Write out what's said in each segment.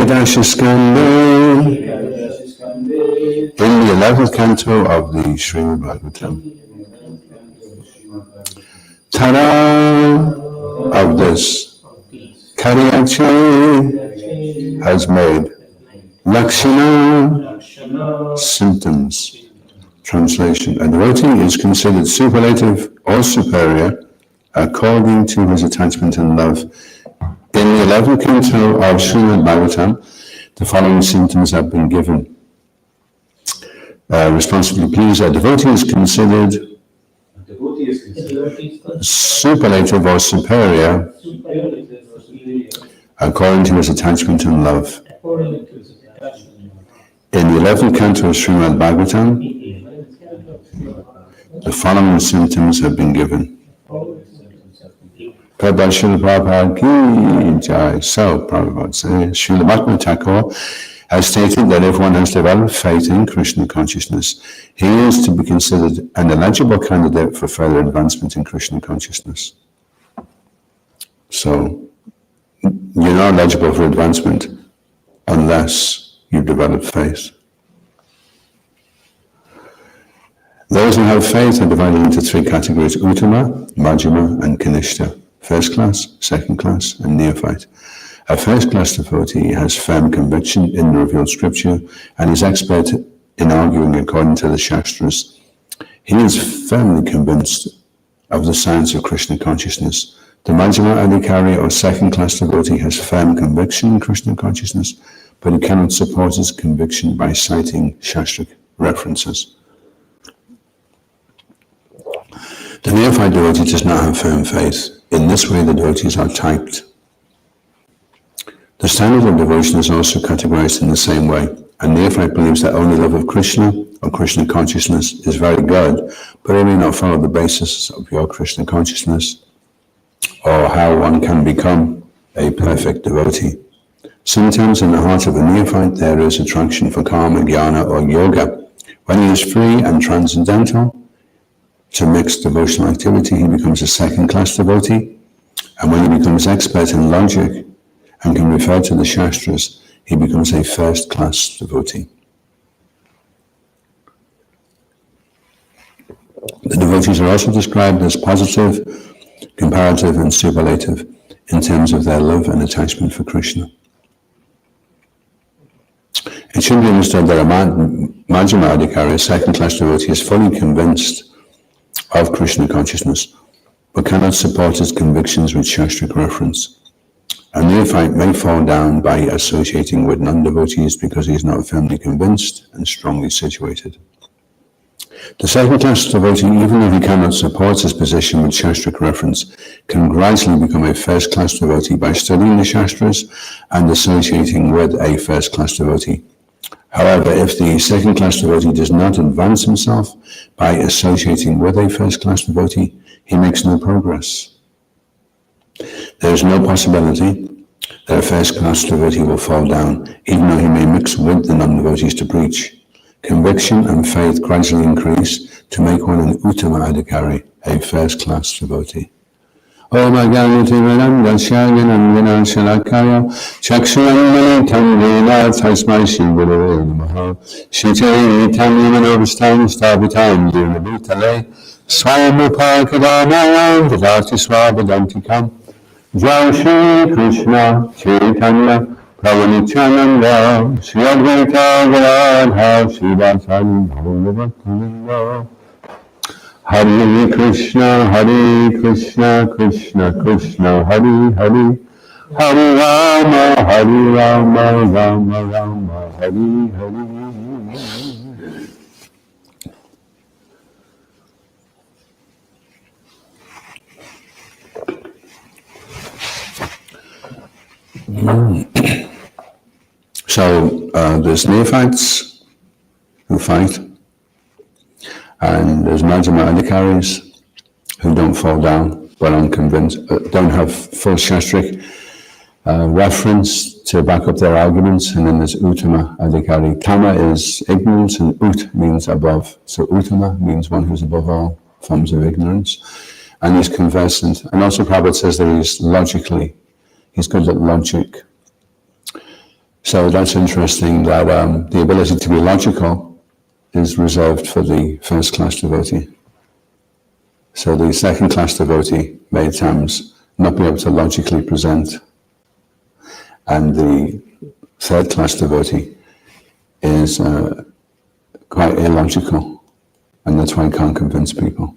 Ekadashiskande. In the 11th canto of the Srimad Bhagavatam, Tara of this, Caritamrta has made Lakshana symptoms. Translation: a devotee is considered superlative or superior according to his attachment and love. In the 11th canto of Srimad Bhagavatam, the following symptoms have been given. Responsibly please, a devotee is considered superlative or superior according to his attachment and love. In the 11th canto of Srimad Bhagavatam, the following symptoms have been given. Prabhupada Srila Prabhupada Ki Jai. So, Prabhupada says, Srila Bhaktivinoda Thakur has stated that if one has developed faith in Krishna consciousness, he is to be considered an eligible candidate for further advancement in Krishna consciousness. So, you're not eligible for advancement unless you've developed faith. Those who have faith are divided into three categories: Uttama, Madhyama, and Kanishta. First class, second class, and neophyte. A first class devotee has firm conviction in the revealed scripture and is expert in arguing according to the Shastras. He is firmly convinced of the science of Krishna consciousness. The Madhyama Adhikari or second class devotee has firm conviction in Krishna consciousness, but he cannot support his conviction by citing Shastric references. The neophyte devotee does not have firm faith. In this way, the devotees are typed. The standard of devotion is also categorized in the same way. A neophyte believes that only love of Krishna or Krishna consciousness is very good, but he may not follow the basis of pure Krishna consciousness or how one can become a perfect devotee. Sometimes in the heart of a neophyte there is attraction for karma, jnana, or yoga. When he is free and transcendental to mixed devotional activity, he becomes a second-class devotee, and when he becomes expert in logic and can refer to the Shastras, he becomes a first-class devotee. The devotees are also described as positive, comparative, and superlative in terms of their love and attachment for Krishna. It should be understood that a Madhyama Adhikari, a second-class devotee, is fully convinced of Krishna consciousness, but cannot support his convictions with Shastric reference. A neophyte may fall down by associating with non-devotees because he is not firmly convinced and strongly situated. The second-class devotee, even if he cannot support his position with Shastric reference, can gradually become a first-class devotee by studying the Shastras and associating with a first-class devotee. However, if the second-class devotee does not advance himself by associating with a first-class devotee, he makes no progress. There is no possibility that a first-class devotee will fall down, even though he may mix with the non-devotees to preach. Conviction and faith gradually increase to make one an Uttama Adhikari, a first-class devotee. Om Agyanati Vedandasya Vinandina Shalakaya Chakshuramanitam Vena Tasmai Shri Gurave Namaha Shritaritam Yamanavastam Stavitam Dirnabhutale Swamupakadamayam Dadati Swabhadantikam Jai Shri Krishna Chaitanya Prabhu Nityananda Shri Advaita Gadadhar Shri Vasari Bhagavatinda Hare Krishna, Krishna Krishna, Hare Hare, Hare Rama, Rama Rama, Hare Hare. So there's neophytes who fight, and there's Madhyama Adhikaris who don't fall down but unconvinced, don't have full Shastric reference to back up their arguments, and then there's Uttama Adhikari. Tama is ignorance and Ut means above. So Uttama means one who's above all forms of ignorance, and he's conversant. And also Prabhupada says that he's good at logic. So that's interesting that the ability to be logical is reserved for the first-class devotee. So the second-class devotee may at times not be able to logically present, and the third-class devotee is quite illogical, and that's why he can't convince people.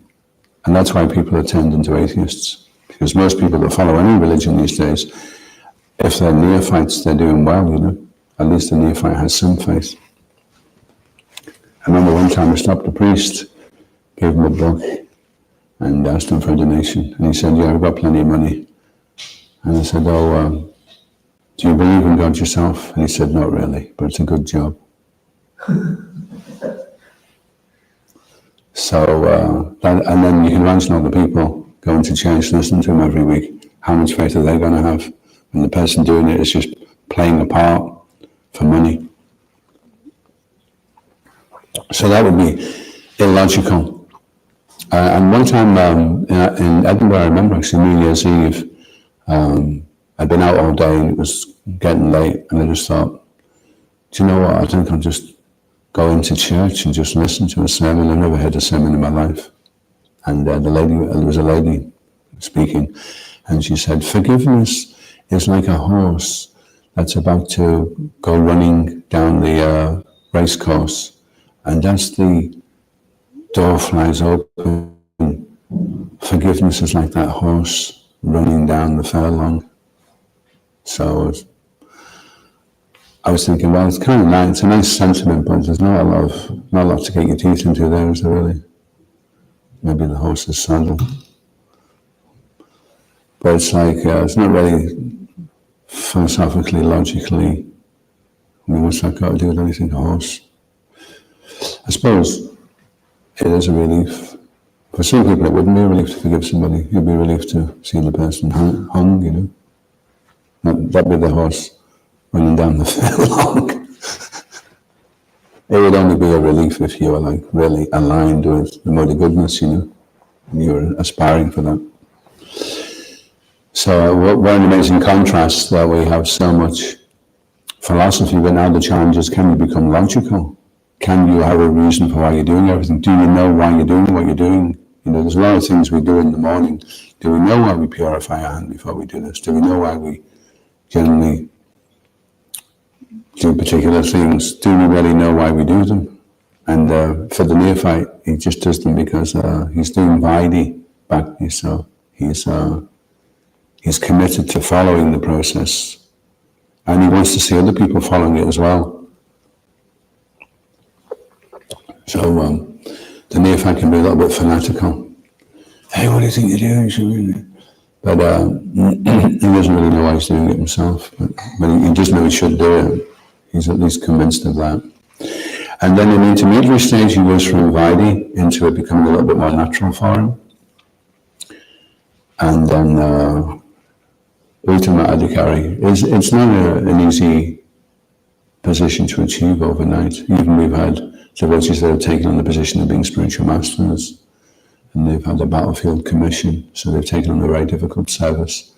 And that's why people are turned into atheists, because most people that follow any religion these days, if they're neophytes, they're doing well, you know. At least the neophyte has some faith. I remember one time I stopped a priest, gave him a book, and asked him for a donation. And he said, yeah, I've got plenty of money. And I said, oh, do you believe in God yourself? And he said, not really, but it's a good job. So, and then you can imagine all the people going to church, listening to him every week. How much faith are they going to have when the person doing it is just playing a part for money? So that would be illogical. And one time in Edinburgh, I remember actually New Year's Eve, I'd been out all day and it was getting late, and I just thought, do you know what, I think I'll just go into church and just listen to a sermon. I've never heard a sermon in my life. And there was a lady speaking, and she said, forgiveness is like a horse that's about to go running down the race course, and as the door flies open, forgiveness is like that horse running down the furlong. So I was thinking, well, it's kind of nice, it's a nice sentiment, but there's not a lot to get your teeth into there, is there really? Maybe the horse's saddle. But it's like, it's not really philosophically, logically, I mean, what's that got to do with anything, a horse? I suppose it is a relief. For some people it wouldn't be a relief to forgive somebody, it'd be a relief to see the person hung, you know. That'd be the horse running down the furlong. It would only be a relief if you were like really aligned with the mode of goodness, you know, and you were aspiring for that. So what an amazing contrast that we have so much philosophy, but now the challenge is, can you become logical? Can you have a reason for why you're doing everything? Do you know why you're doing what you're doing? You know, there's a lot of things we do in the morning. Do we know why we purify our hand before we do this? Do we know why we generally do particular things? Do we really know why we do them? And for the neophyte, he just does them because he's doing Vaidhi bhakti, so he's committed to following the process, and he wants to see other people following it as well. So the neophyte can be a little bit fanatical. Hey, what do you think you're doing? But he doesn't really know why he's doing it himself. But he does know he should do it. He's at least convinced of that. And then in the intermediary stage, he goes from Vaidhi into it becoming a little bit more natural for him. And then Uttama Adhikari, it's not an easy position to achieve overnight. Even we've had devotees that have taken on the position of being spiritual masters, and they've had a battlefield commission, so they've taken on a very difficult service.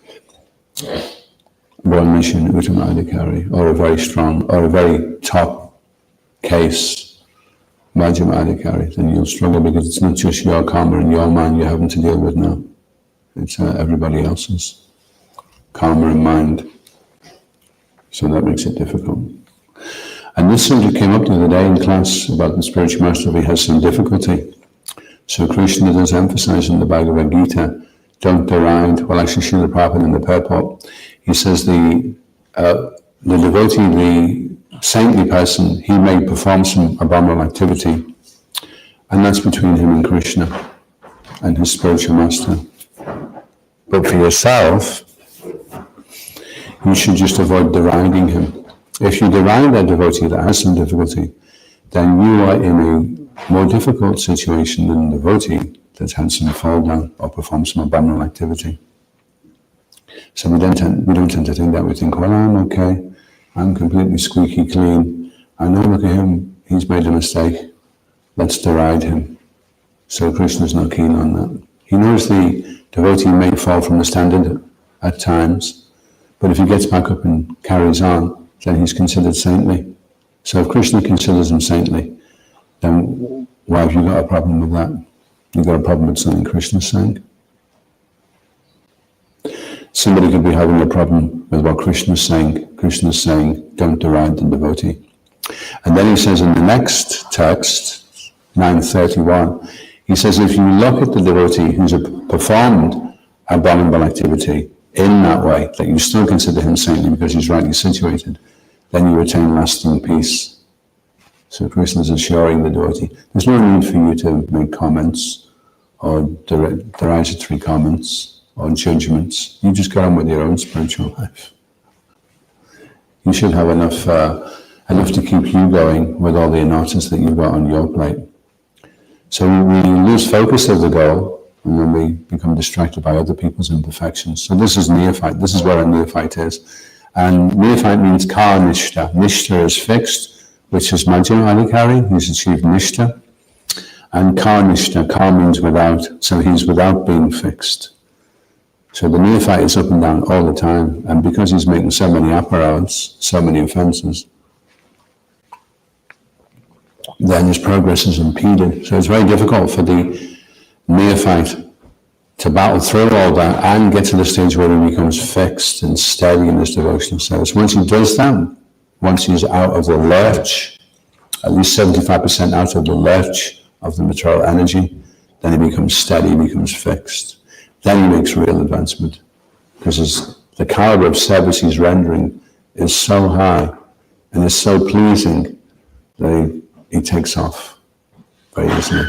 One mission, Uttama Adhikari, or a very strong, or a very top case, Madhya Adhikari, then you'll struggle because it's not just your karma and your mind you're having to deal with now. It's everybody else's karma and mind. So that makes it difficult. And this subject came up the other day in class about the spiritual master if he has some difficulty. So Krishna does emphasize in the Bhagavad Gita, don't deride, well actually Srila Prabhupada in the purport, he says the devotee, the saintly person, he may perform some abominable activity, and that's between him and Krishna and his spiritual master. But for yourself, you should just avoid deriding him. If you deride a devotee that has some difficulty, then you are in a more difficult situation than a devotee that's had some fall down or performed some abominable activity. So we don't tend to think that. We think, well, I'm okay, I'm completely squeaky clean. I know, look at him, he's made a mistake, let's deride him. So Krishna's not keen on that. He knows the devotee may fall from the standard at times, but if he gets back up and carries on, then he's considered saintly. So if Krishna considers him saintly, then why have you got a problem with that? You've got a problem with something Krishna's saying? Somebody could be having a problem with what Krishna's saying. Krishna's saying, don't deride the devotee. And then he says in the next text, 931, he says, if you look at the devotee who's performed abominable activity in that way, that you still consider him saintly because he's rightly situated, then you attain lasting peace. So Krishna is assuring the devotee, there's no need for you to make comments or derogatory comments or judgments. You just get on with your own spiritual life. You should have enough to keep you going with all the anarthas that you've got on your plate. So we lose focus of the goal, and then we become distracted by other people's imperfections. So this is neophyte. This is where a neophyte is. And neophyte means kar nishta. Nishta is fixed, which is Madhya Adhikari. He's achieved nishta. And kar nishta, kar means without. So he's without being fixed. So the neophyte is up and down all the time. And because he's making so many aparadhas, so many offenses, then his progress is impeded. So it's very difficult for the neophyte to battle through all that and get to the stage where he becomes fixed and steady in his devotional service. Once he does that, once he's out of the lurch, at least 75% out of the lurch of the material energy, then he becomes steady, he becomes fixed. Then he makes real advancement. Because the caliber of service he's rendering is so high and is so pleasing that he takes off very easily.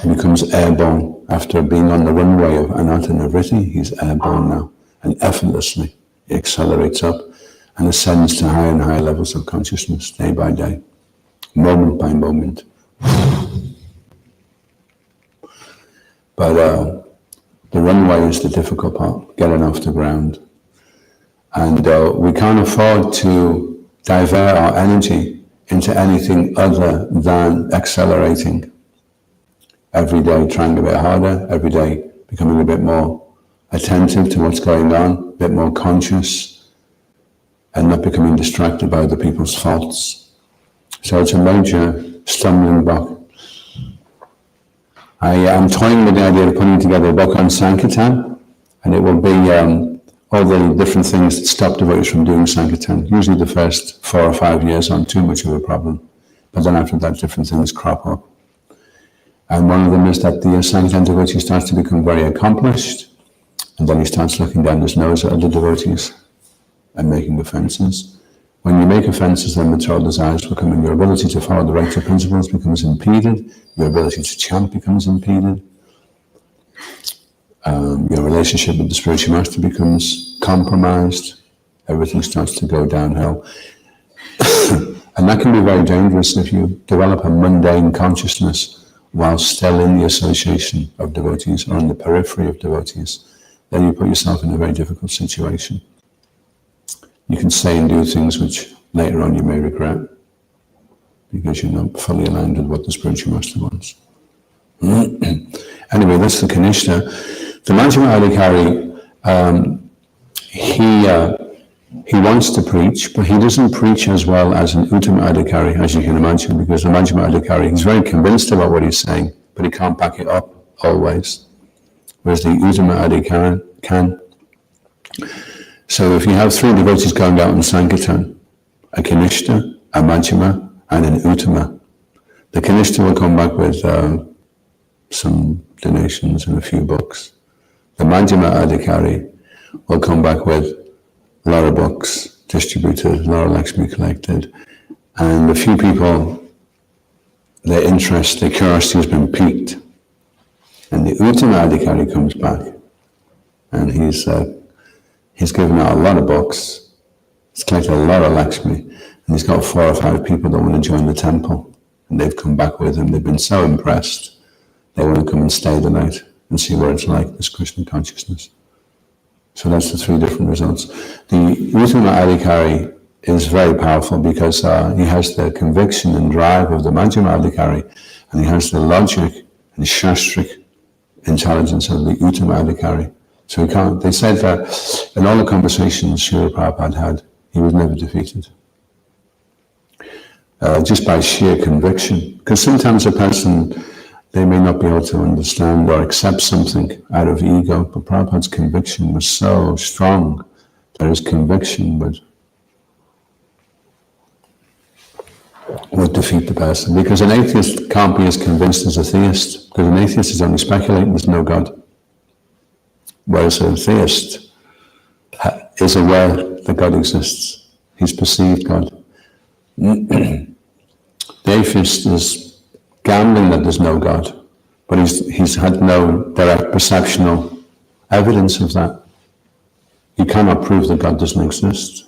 He becomes airborne. After being on the runway of Anatta Nivritti, he's airborne now. And effortlessly, he accelerates up and ascends to higher and higher levels of consciousness day by day, moment by moment. But the runway is the difficult part, getting off the ground. And we can't afford to divert our energy into anything other than accelerating. Every day trying a bit harder, every day becoming a bit more attentive to what's going on, a bit more conscious, and not becoming distracted by other people's faults. So it's a major stumbling block. I am toying with the idea of putting together a book on Sankirtan, and it will be all the different things that stop devotees from doing Sankirtan. Usually the first 4 or 5 years aren't too much of a problem, but then after that different things crop up. And one of them is that the Sankirtan devotee starts to become very accomplished, and then he starts looking down his nose at other devotees and making offenses. When you make offenses, then material desires will come in. Your ability to follow the right of principles becomes impeded. Your ability to chant becomes impeded. Your relationship with the spiritual master becomes compromised. Everything starts to go downhill. And that can be very dangerous if you develop a mundane consciousness while still in the association of devotees or on the periphery of devotees. Then you put yourself in a very difficult situation. You can say and do things which later on you may regret because you're not fully aligned with what the spiritual master wants. Anyway, that's the Kanishta. The Madhya Adhikari, he wants to preach, but he doesn't preach as well as an Uttama Adhikari, as you can imagine, because the Madhya Adhikari, he's very convinced about what he's saying, but he can't back it up always, whereas the Uttama Adhikari can. So if you have 3 devotees going out in Sankirtan, a Kanishta, a Madhyama, and an Uttama, the Kanishta will come back with some donations and a few books. The Madhyama Adhikari will come back with a lot of books distributed, a lot of Lakshmi collected, and a few people, their interest, their curiosity has been piqued. And the Uttama Adhikari comes back, and he's given out a lot of books, he's collected a lot of Lakshmi, and he's got 4 or 5 people that want to join the temple, and they've come back with him. They've been so impressed, they want to come and stay the night and see what it's like, this Krishna consciousness. So that's the 3 different results. The Uttama Adhikari is very powerful because he has the conviction and drive of the Madhyama Adhikari, and he has the logic and shastric intelligence of the Uttama Adhikari. So he can't. They said that in all the conversations Srila Prabhupada had, He was never defeated. Just by sheer conviction. Because sometimes a person, they may not be able to understand or accept something out of ego, but Prabhupada's conviction was so strong that his conviction would defeat the person. Because an atheist can't be as convinced as a theist, because an atheist is only speculating, there's no God. Whereas a theist is aware that God exists. He's perceived God. The atheist is gambling that there's no God, but he's had no direct perceptual evidence of that. You cannot prove that God doesn't exist.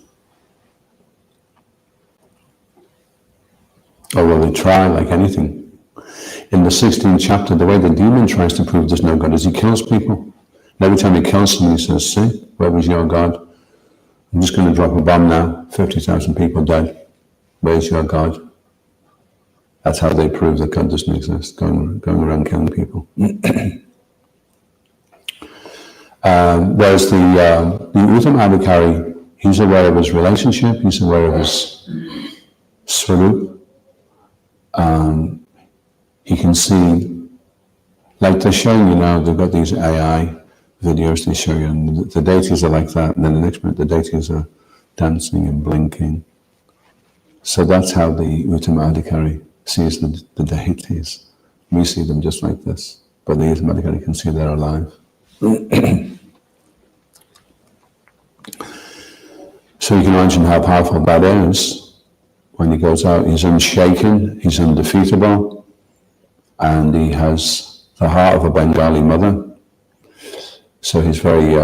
Or will they try, like anything? In the 16th chapter, the way the demon tries to prove there's no God is he kills people. And every time he kills someone, he says, see, where was your God? I'm just going to drop a bomb now, 50,000 people dead. Where's your God? That's how they prove that God doesn't exist, going around killing people. Whereas the Uttama Adhikari, he's aware of his relationship, he's aware of his swarup. He can see, like they're showing you now, they've got these AI videos they show you, and the deities are like that, and then the next minute the deities are dancing and blinking. So that's how the Uttama Adhikari sees the deities. We see them just like this, but the Uttama Adhikari can see they're alive. So you can imagine how powerful that is. When he goes out, he's unshaken, he's undefeatable, and he has the heart of a Bengali mother. So he's very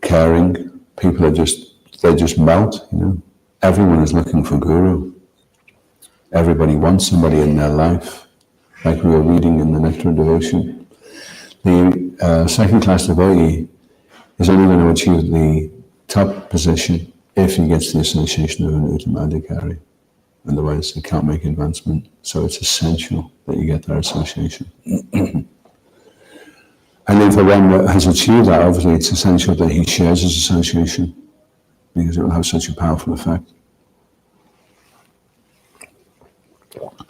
caring. People they just melt, you know. Everyone is looking for guru. Everybody wants somebody in their life, like we were reading in the Nectar of Devotion. The second class devotee is only going to achieve the top position if he gets the association of an Uttama Adhikari. Otherwise, he can't make advancement. So it's essential that you get that association. And then for one that has achieved that, obviously it's essential that he shares his association, because it will have such a powerful effect.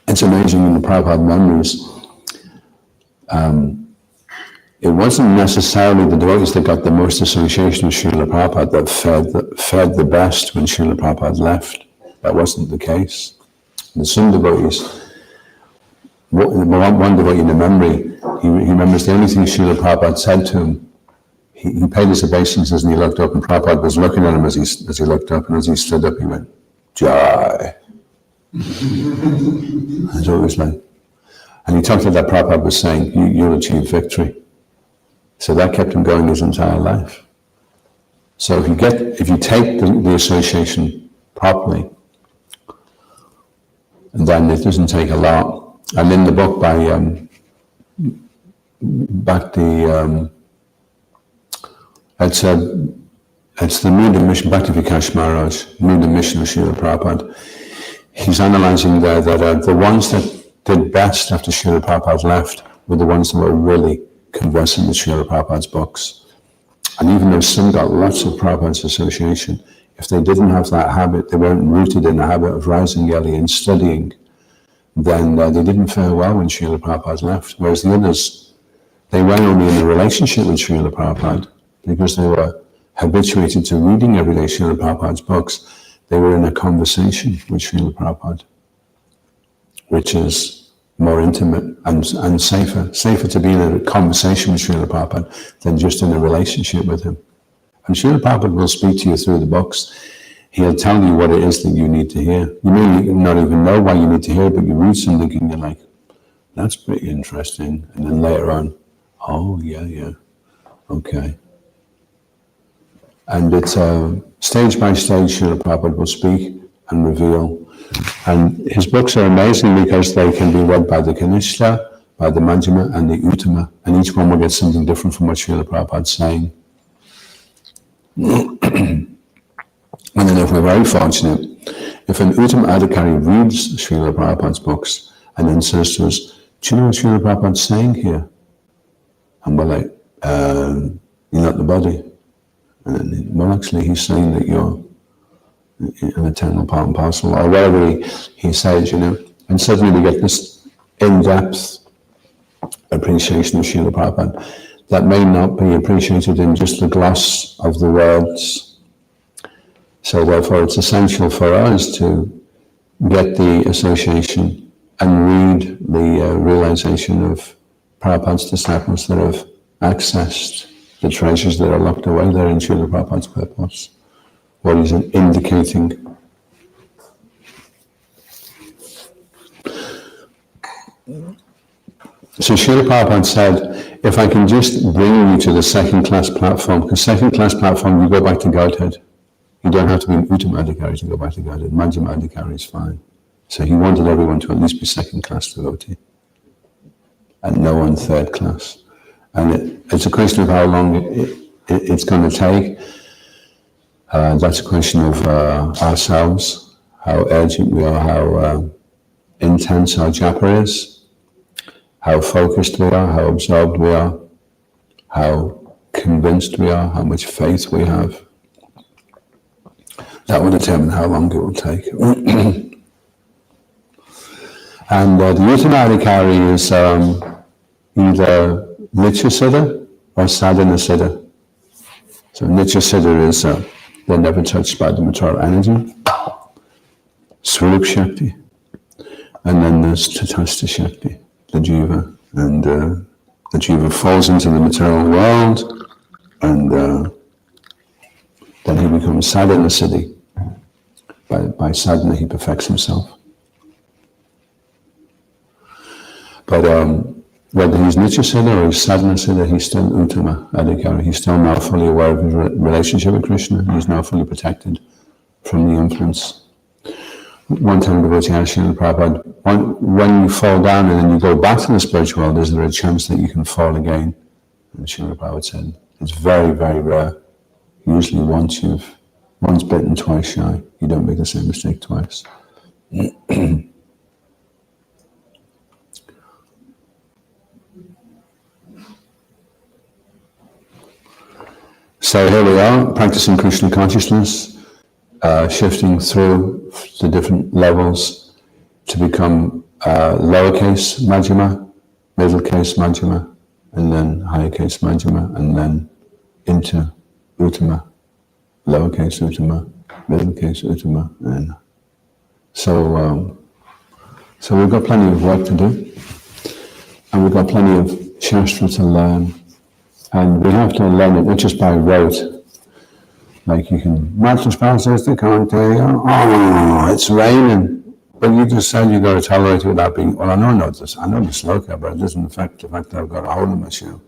It's amazing in the Prabhupada memories, it wasn't necessarily the devotees that got the most association with Srila Prabhupada that fed the best when Srila Prabhupada left. That wasn't the case. And some devotees, one devotee in the memory, he remembers the only thing Srila Prabhupada said to him. He paid his obeisances and he looked up, and Prabhupada was looking at him as he looked up, and as he stood up, he went, Jai. And so it was like, and he talked to that Prabhupada was saying, you'll achieve victory. So that kept him going his entire life. So if you take the association properly, then it doesn't take a lot. And in the book by it's the Mood and Mission, Bhakti Vikash Maharaj, Mood and Mission of Srila Prabhupada. He's analysing there that the ones that did best after Srila Prabhupada left were the ones that were really conversant with Srila Prabhupada's books. And even though some got lots of Prabhupada's association, if they didn't have that habit, they weren't rooted in the habit of rising early and studying, then they didn't fare well when Srila Prabhupada left. Whereas the others, they weren't only in a relationship with Srila Prabhupada, because they were habituated to reading every day Srila Prabhupada's books, they were in a conversation with Srila Prabhupada, which is more intimate and safer to be in a conversation with Srila Prabhupada than just in a relationship with him. And Srila Prabhupada will speak to you through the books. He'll tell you what it is that you need to hear. You may not even know why you need to hear it, but you read something and you're like, that's pretty interesting. And then later on, oh, yeah, okay. And it's stage by stage, Srila Prabhupada will speak and reveal. And his books are amazing because they can be read by the Kanishta, by the Madhya, and the Uttama, and each one will get something different from what Srila Prabhupada's saying. And then if we're very fortunate, if an Uttama Adhikari reads Srila Prabhupada's books and then says to us, do you know what Srila Prabhupada's saying here? And we're like, you're not the body. And then, well, actually, he's saying that an eternal part and parcel, or whatever he says, and suddenly we get this in-depth appreciation of Srila Prabhupada that may not be appreciated in just the gloss of the words. So therefore it's essential for us to get the association and read the realization of Prabhupada's disciples that have accessed the treasures that are locked away there in Srila Prabhupada's purpose. What he's indicating. So Srila Prabhupada said, if I can just bring you to the second-class platform, because second-class platform, you go back to Godhead. You don't have to be an Uttama Adhikari to go back to Godhead. Madhyama Adhikari is fine. So he wanted everyone to at least be second-class devotee, and no one third-class. And it's a question of how long it's going to take. That's a question of ourselves, how urgent we are, how intense our japa is, how focused we are, how absorbed we are, how convinced we are, how much faith we have. That will determine how long it will take. And the Uttama Adhikari is either Nitya Siddha or Sadhana Siddha. So Nitya Siddha is they're never touched by the material energy, Swarup Shakti, and then there's Tatastha Shakti, the Jiva. And the Jiva falls into the material world, and then he becomes Sadhana Siddhi. By sadhana he perfects himself. But whether he's Nitya Siddha or he's Sadhana Siddha, he's still Uttama Adhikari. He's still not fully aware of his relationship with Krishna. He's not fully protected from the influence. One time devotee asked Srila Prabhupada, when you fall down and then you go back to the spiritual world, is there a chance that you can fall again? And Srila Prabhupada said, it's very, very rare. Usually once bitten, twice shy. You don't make the same mistake twice. So here we are, practicing Krishna consciousness, shifting through the different levels to become lowercase Madhyama, middle case Madhyama, and then higher case Madhyama, and then into Uttama, lowercase Uttama, middle case Uttama, and so we've got plenty of work to do, and we've got plenty of Shastra to learn. And we have to learn it not just by rote. Like you can, Matra spouses, they can't tell you, oh, it's raining. But you just said you've got to tolerate it without being, well, I know the sloka, but it doesn't affect the fact that I've got a hole in my shoe.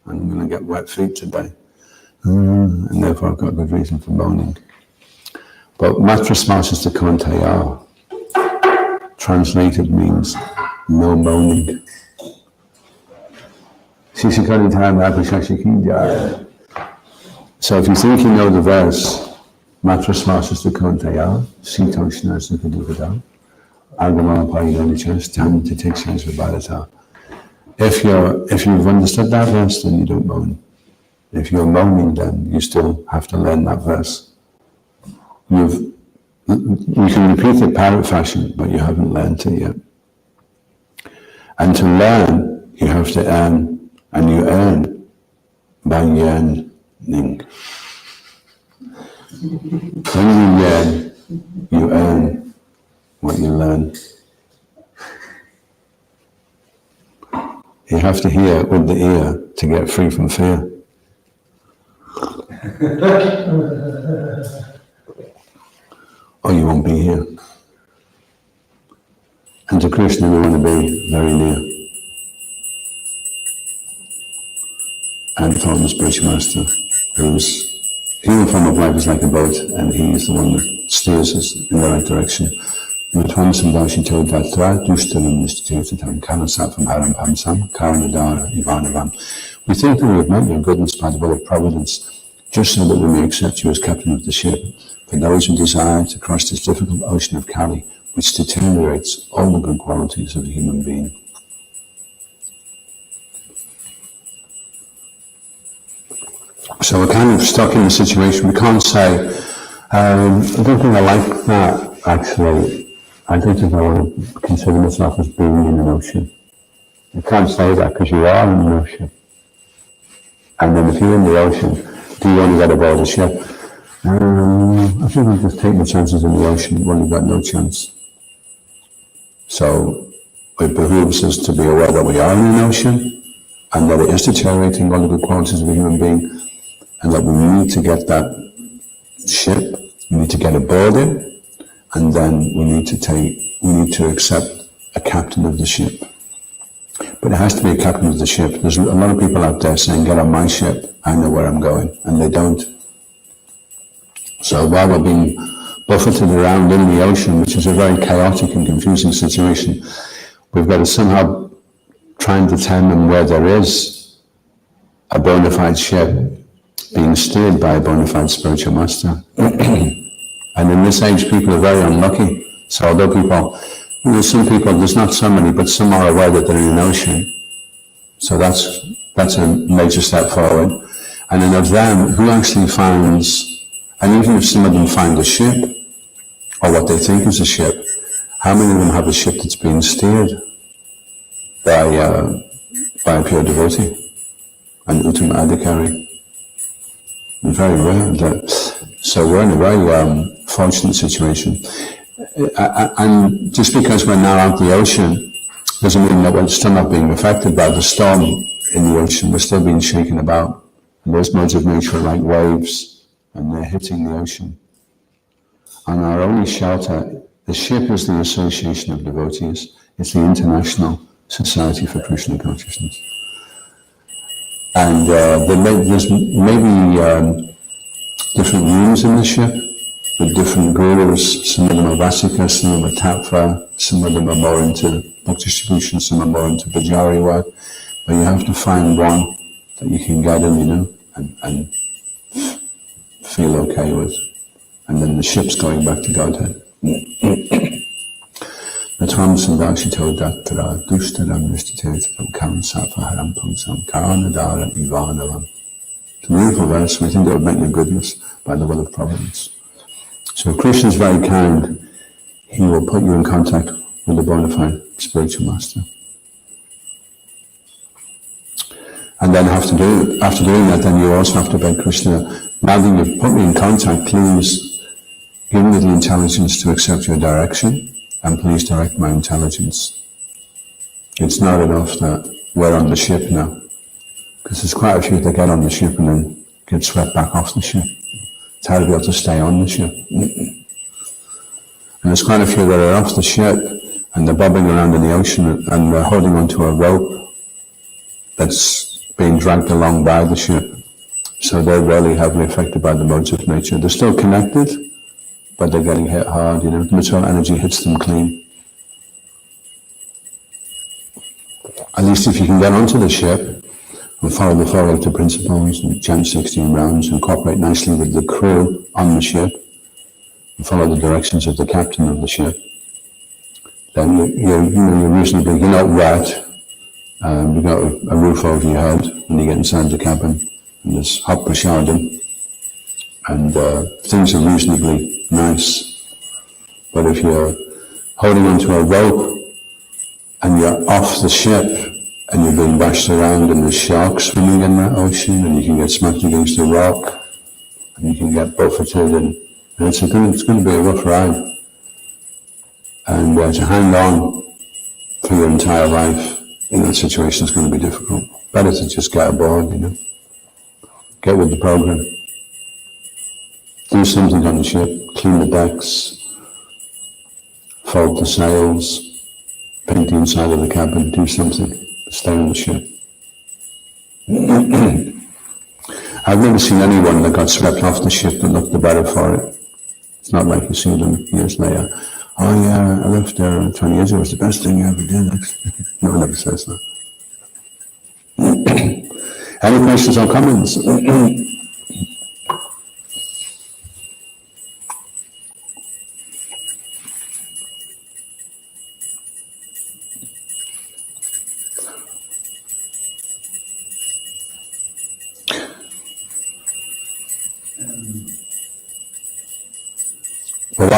And I'm going to get wet feet today. And therefore I've got a good reason for moaning. But Matra spouses to kantaya, translated means no moaning. So if you think you know the verse, Matra smasas to kantaya, sitoshna sukadukada, agama payidanichas, time to take sense of bharata. If you've understood that verse, then you don't moan. If you're moaning, then you still have to learn that verse. You can repeat it parrot fashion, but you haven't learned it yet. And to learn, you have to earn. And you earn by yearning. When you yearn, you earn what you learn. You have to hear with the ear to get free from fear. Or you won't be here. And to Krishna we want to be very near. And follow the spiritual master, whose human form of life is like a boat, and he is the one that steers us in the right direction. We think that we have met your goodness by the will of providence, just so that we may accept you as captain of the ship, for those who desire to cross this difficult ocean of Kali, which deteriorates all the good qualities of a human being. So we're kind of stuck in a situation. We can't say, I don't think I like that, actually. I don't think I want to consider myself as being in an ocean. You can't say that because you are in an ocean. And then if you're in the ocean, do you want to get aboard a ship? I think I'll just take my chances in the ocean when you've got no chance. So it behooves us to be aware that we are in an ocean and that it is deteriorating all the good qualities of a human being, and that we need to get that ship, we need to get aboard it, and then we need to accept a captain of the ship. But it has to be a captain of the ship. There's a lot of people out there saying, get on my ship, I know where I'm going, and they don't. So while we're being buffeted around in the ocean, which is a very chaotic and confusing situation, we've got to somehow try and determine where there is a bona fide ship being steered by a bona fide spiritual master. And in this age, people are very unlucky. So although some people, there's not so many, but some are aware that they're in an ocean. So that's a major step forward. And then of them, who actually finds, and even if some of them find a ship, or what they think is a ship, how many of them have a ship that's being steered by a pure devotee, an Uttama Adhikari? Very rare. So we're in a very fortunate situation. And just because we're now out the ocean doesn't mean that we're still not being affected by the storm in the ocean. We're still being shaken about. And those modes of nature are like waves, and they're hitting the ocean. And our only shelter, the ship is the Association of Devotees. It's the International Society for Krishna Consciousness. And there's maybe different rooms in the ship with different gurus. Some of them are Vasikas, some of them are Tattva, some of them are more into book distribution, some are more into Bajari work. But you have to find one that you can get in, and feel okay with. And then the ship's going back to Godhead. Natvam Sandakshito Dattara Dushtaram Nishtitatam Karam Safaharam Pumsam Karanadara Ivanavam. It's a beautiful verse. We think it would make your goodness by the will of providence. So Krishna is very kind. He will put you in contact with a bona fide spiritual master. And then after doing that, then you also have to beg Krishna, now that you've put me in contact, please give me the intelligence to accept your direction, and please direct my intelligence. It's not enough that we're on the ship now, because there's quite a few that get on the ship and then get swept back off the ship. It's hard to be able to stay on the ship. And there's quite a few that are off the ship and they're bobbing around in the ocean and they're holding onto a rope that's being dragged along by the ship. So they're really heavily affected by the modes of nature. They're still connected, but they're getting hit hard, The material energy hits them clean. At least if you can get onto the ship and follow the four-letter principles and chant 16 rounds and cooperate nicely with the crew on the ship and follow the directions of the captain of the ship, then you're reasonably, you're not wet, you've got a roof over your head when you get inside the cabin, and there's hot prasadam, and things are reasonably nice. But if you're holding onto a rope and you're off the ship and you're being bashed around and there's sharks swimming in that ocean and you can get smacked against a rock and you can get buffeted and it's going to be a rough ride. And to hang on for your entire life in that situation is going to be difficult. Better to just get aboard, Get with the program. Do something on the ship, clean the decks, fold the sails, paint the inside of the cabin, do something. Stay on the ship. I've never seen anyone that got swept off the ship that looked the better for it. It's not like you see them years later. Oh yeah, I left there 20 years ago. It was the best thing I ever did. No one ever says that. Any questions or comments?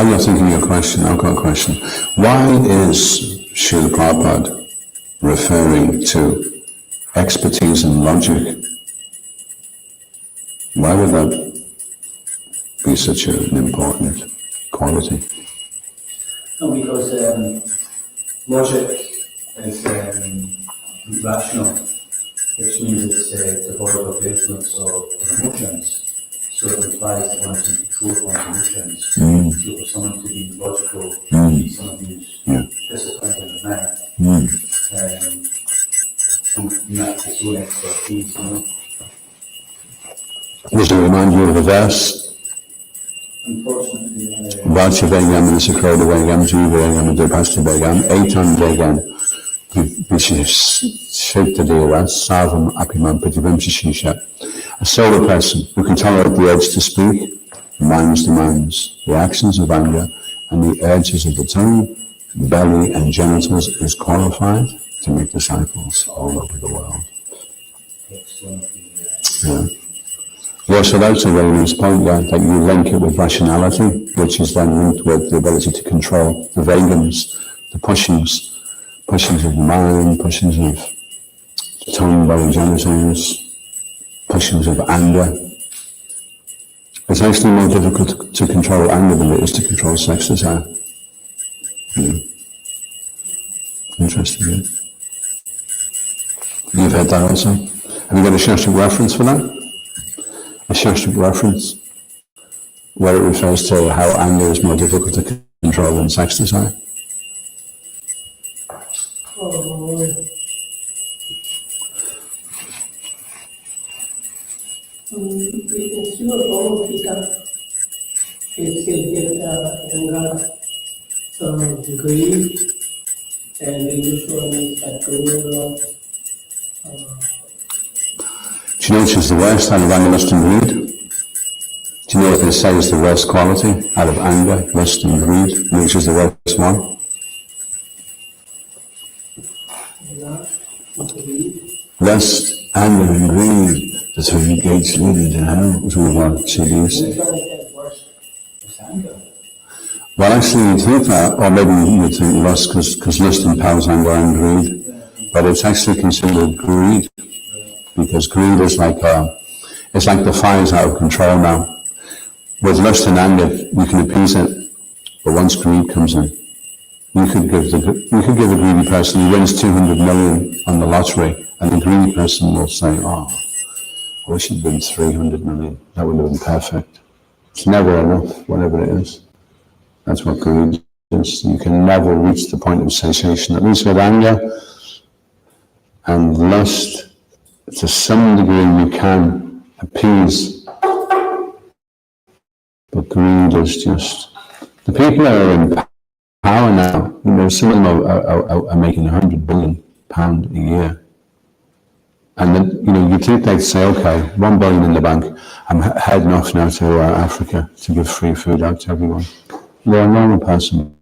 while you're thinking of your question, I've got a question. Why is Srila Prabhupada referring to expertise in logic? Why would that be such an important quality? No, because logic is rational, which means it's devoid of the influence of emotions. So it implies that one can control one's emotions. So for someone to be logical, be someone who's disciplined in the mind, and that's his own expertise, you know. Does it remind you of the verse? Unfortunately, Vacha Vegam and Sakroda Vegam, Jiva Vegam and Depasta Vegam, Eitan Vegam, which is Shakta Deva, Savam Apimam Prativamsa Shisha. A solar person who can tolerate the urge to speak, minds demands, the actions of anger, and the urges of the tongue, belly, and genitals is qualified to make disciples all over the world. Yeah. Yeah, so that's a very nice point there, that you link it with rationality, which is then linked with the ability to control the vegans, the pushings of the mind, pushings of the tongue, belly, genitals, pushings of anger. It's actually more difficult to control anger than it is to control sex desire. Yeah. Interesting, yeah? You've heard that also? Have you got a Shastric reference for that? A Shastric reference where it refers to how anger is more difficult to control than sex desire? We can see a form of Gita. It says that anger, greed, and the usual is that greed. Do you know which is the worst out of anger, lust, and greed? Do you know what they say is the worst quality out of anger, lust, and greed? Which is the worst one? Lust, anger, and greed. The three gates leading to hell, was one of our CDs. Well, actually, you think that, or maybe you think lust, because lust impels anger and greed, but it's actually considered greed, because greed is it's like the fire's out of control now. With lust and anger, you can appease it, but once greed comes in, you could give a greedy person, he wins 200 million on the lottery, and the greedy person will say, oh, I wish it'd been 300 million, that would have been perfect. It's never enough, whatever it is. That's what greed is. You can never reach the point of satiation. At least with anger and lust, to some degree you can appease, but greed is just... The people that are in power now, some of them are making £100 billion a year. And then, you think they'd say, okay, £1 billion in the bank, I'm heading off now to Africa to give free food out to everyone. They're a normal person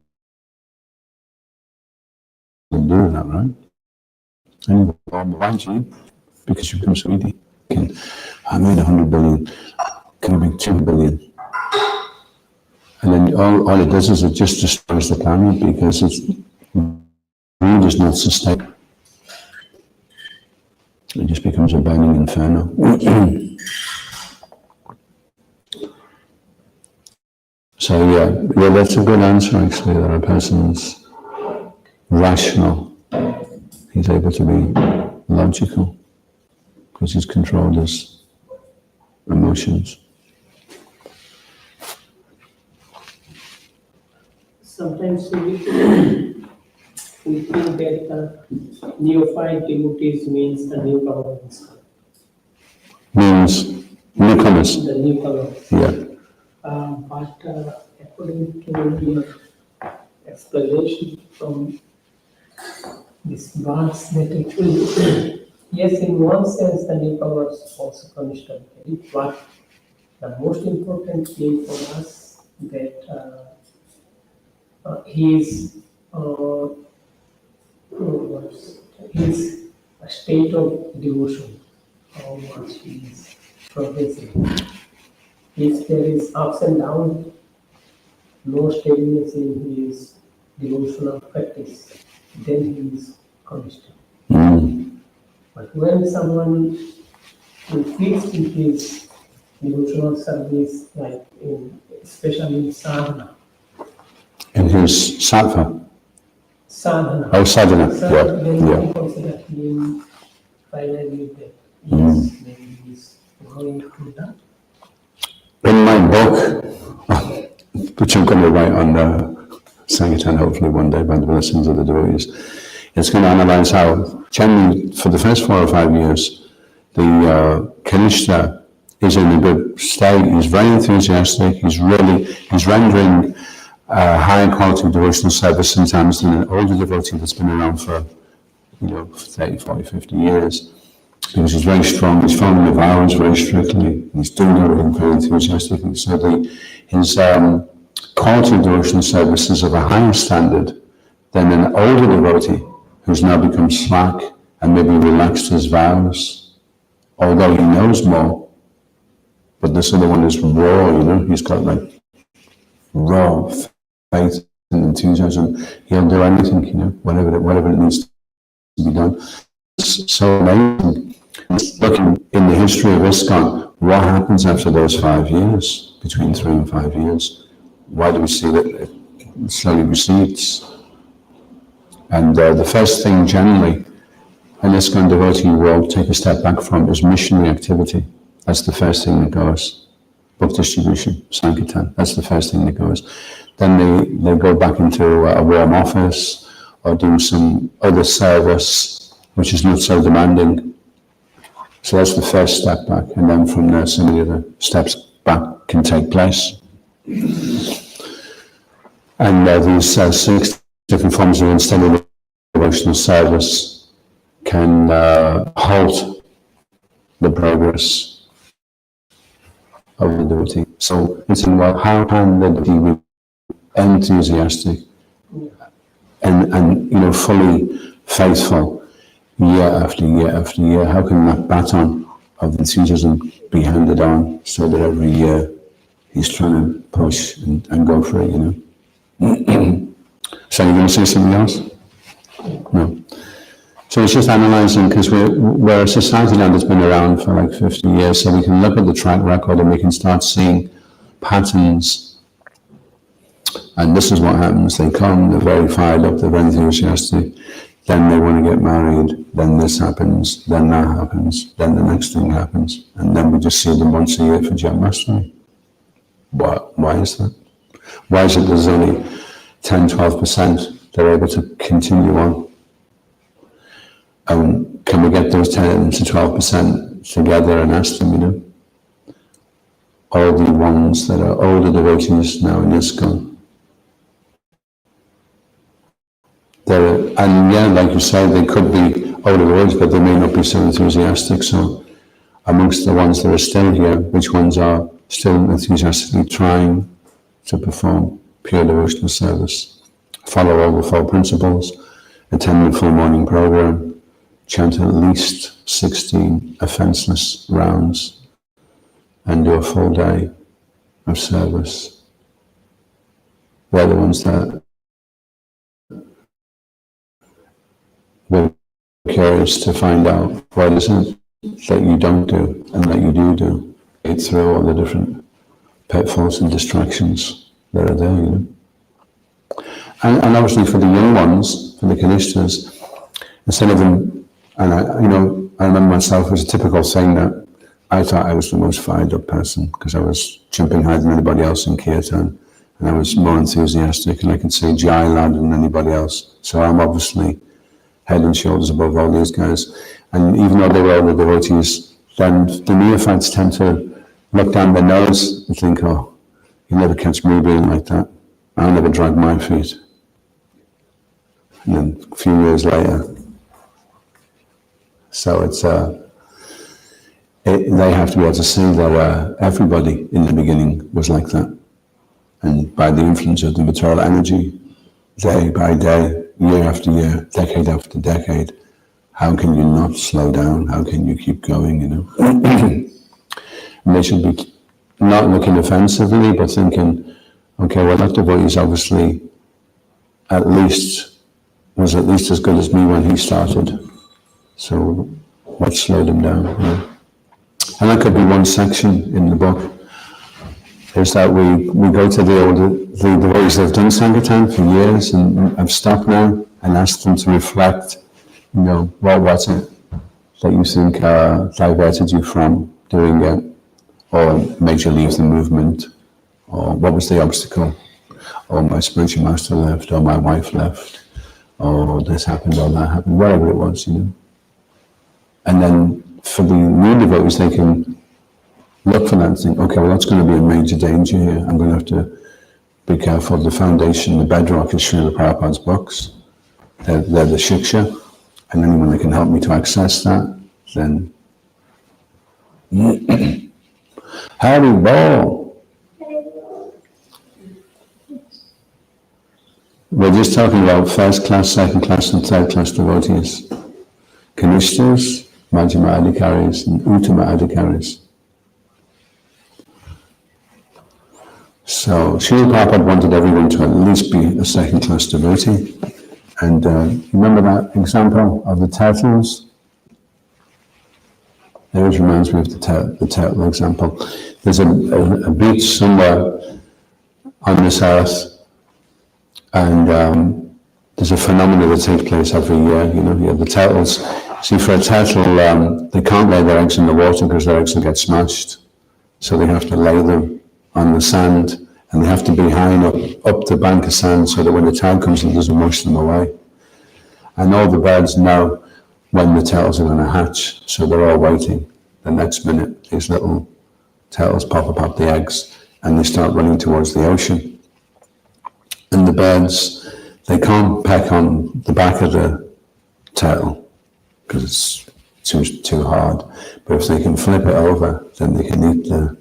will do that, right? And why do you? Because you become so greedy. I made 100 billion, can I make 2 billion? And then all it does is it just destroys the planet, because greed is not sustainable. It just becomes a burning inferno. So yeah, that's a good answer actually, that a person's rational, he's able to be logical, because he's controlled his emotions. Sometimes we think that neophyte devotees means the newcomers. Means newcomers. The newcomers. Yeah. But according to your explanation from this verse, that actually, yes, in one sense, the newcomers also punished, but the most important thing for us that his a state of devotion, how much he is progressing. If there is ups and downs, no steadiness in his devotional practice, then he is conditioned. But when someone is fixed in his devotional service, like especially in sadhana. In his sattva? Sadhana. Oh, sadhana, Then yeah. we consider him finally that maybe he's going to that. In my book, which I'm going to write on Sankirtan hopefully one day by the blessings of the devotees, it's going to analyze how generally for the first 4 or 5 years, the Kanishta is in a good state. He's very enthusiastic. He's rendering higher quality devotional service sometimes than an older devotee that's been around for 30, 40, 50 years. Because he's very strong, he's following the vows very strictly, he's doing everything very enthusiastically. So his quality of devotional service is of a higher standard than an older devotee who's now become slack and maybe relaxed his vows, although he knows more. But this other one is raw, he's got like raw faith and enthusiasm. He'll do anything, whatever it needs to be done. It's so amazing. Looking in the history of ISKCON, what happens after those 5 years, between 3 and 5 years? Why do we see that it slowly recedes? And the first thing generally an ISKCON devotee will take a step back from is missionary activity. That's the first thing that goes. Book distribution, Sankirtan, that's the first thing that goes. Then they go back into a warm office or do some other service which is not so demanding. So that's the first step back, and then from there some of the other steps back can take place. And these 6 different forms of instead devotional service can halt the progress of the devotee. So it's in, well, how can the devotee be enthusiastic and fully faithful year after year after year? How can that baton of enthusiasm be handed on so that every year he's trying to push and go for it, So you're going to say something else? No. So it's just analysing, because we're a society now that's been around for like 50 years, so we can look at the track record and we can start seeing patterns. And this is what happens. They come, they're very fired up, they're very enthusiastic, then they want to get married, then this happens, then that happens, then the next thing happens, and then we just see them once a year for Janmashtami. Why is that? Why is it there's only 10-12% that are able to continue on? Can we get those 10 to 12% together and ask them, all the ones that are older devotees now in ISKCON? And yeah, like you said, they could be older devotees, but they may not be so enthusiastic. So amongst the ones that are still here, which ones are still enthusiastically trying to perform pure devotional service, follow all the 4 principles, attend the full morning program, chant at least 16 offenseless rounds, and do a full day of service? They're the ones that we're curious to find out what is it that you don't do and that you do. Get through all the different pitfalls and distractions that are there, And obviously for the young ones, for the Kanishtas, instead of them, and I remember myself as a typical thing that I thought I was the most fired up person because I was jumping higher than anybody else in Kirtan, and I was more enthusiastic, and I could say Jai louder than anybody else. So I'm obviously head and shoulders above all these guys. And even though they were all the devotees, then the neophytes tend to look down their nose and think, oh, you never catch me being like that. I'll never drag my feet. And then a few years later, so it's they have to be able to see that everybody in the beginning was like that. And by the influence of the material energy, day by day, year after year, decade after decade, how can you not slow down? How can you keep going, And they should be not looking offensively, but thinking, okay, well, that devotee is obviously was at least as good as me when he started. So what slowed him down? And that could be one section in the book, is that we go to the devotees that have done Sankirtan for years and have stopped now and ask them to reflect, what was it that you think diverted you from doing it, or made you leave the movement, or what was the obstacle, or my spiritual master left, or my wife left, or this happened, or that happened, whatever it was, And then for the new devotees, they can look for that and think, okay, well, that's going to be a major danger here. I'm going to have to be careful. The foundation, the bedrock is Srila Prabhupada's books. They're the shiksha, and anyone that can help me to access that, then Hari Bol. We're just talking about first class, second class, and third class devotees. Kanishtas, Madhyama Adhikaris, and Uttama Adhikaris. So Srila Prabhupada wanted everyone to at least be a second class devotee. And remember that example of the turtles? It always reminds me of the turtle example. There's a beach somewhere on this earth, and there's a phenomenon that takes place every year. You have the turtles. See, for a turtle, they can't lay their eggs in the water because their eggs will get smashed. So they have to lay them on the sand, and they have to be high enough up the bank of sand so that when the tide comes, it doesn't wash them away. And all the birds know when the turtles are going to hatch, so they're all waiting. The next minute, these little turtles pop up the eggs, and they start running towards the ocean. And the birds, they can't peck on the back of the turtle because it's too hard. But if they can flip it over, then they can eat the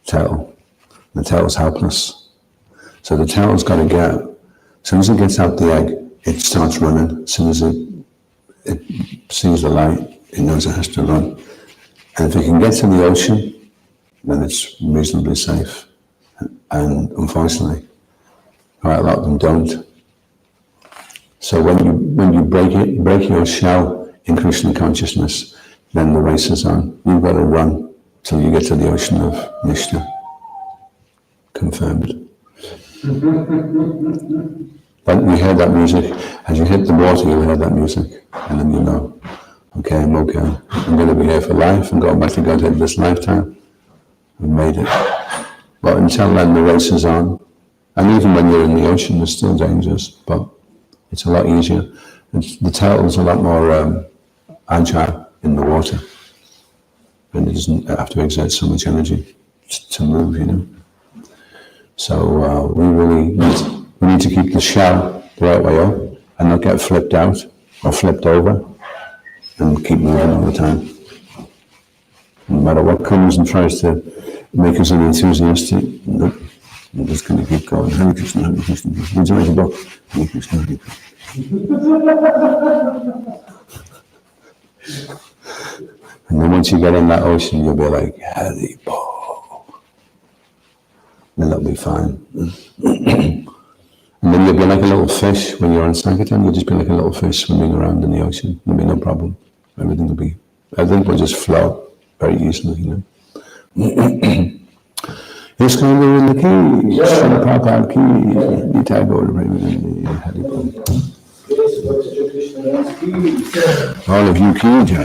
turtle. The turtle's helpless. So the turtle's got to get, as soon as it gets out the egg, it starts running. As soon as it sees the light, it knows it has to run. And if it can get to the ocean, then it's reasonably safe. And unfortunately, quite a lot of them don't. So when you break your shell in Krishna consciousness, then the race is on. You've got to run till you get to the ocean of Nishta. Confirmed. But you hear that music, as you hit the water, you'll hear that music, and then you know, okay, I'm okay. I'm going to be here for life, and going back to Godhead this lifetime. I've made it. But until then, the race is on. And even when you're in the ocean, there's still dangers, but it's a lot easier. The turtle's a lot more agile in the water, and it doesn't have to exert so much energy to move, So we really need to keep the shell the right way up and not get flipped out or flipped over, and keep moving all the time. No matter what comes and tries to make us unenthusiastic, nope, we're just going to keep going. Hare Krishna, Hare Krishna. Would you like a book? Hare Krishna, Hare Krishna. And then once you get in that ocean, you'll be like, Hari Bol. Then that'll be fine. And then you'll be like a little fish when you're on Sankirtan. You'll just be like a little fish swimming around in the ocean. There'll be no problem. Everything will just flow very easily, This kind of in the key, Srila Prabhupada key, the tag order, Hari Bol. All of you key, Jai.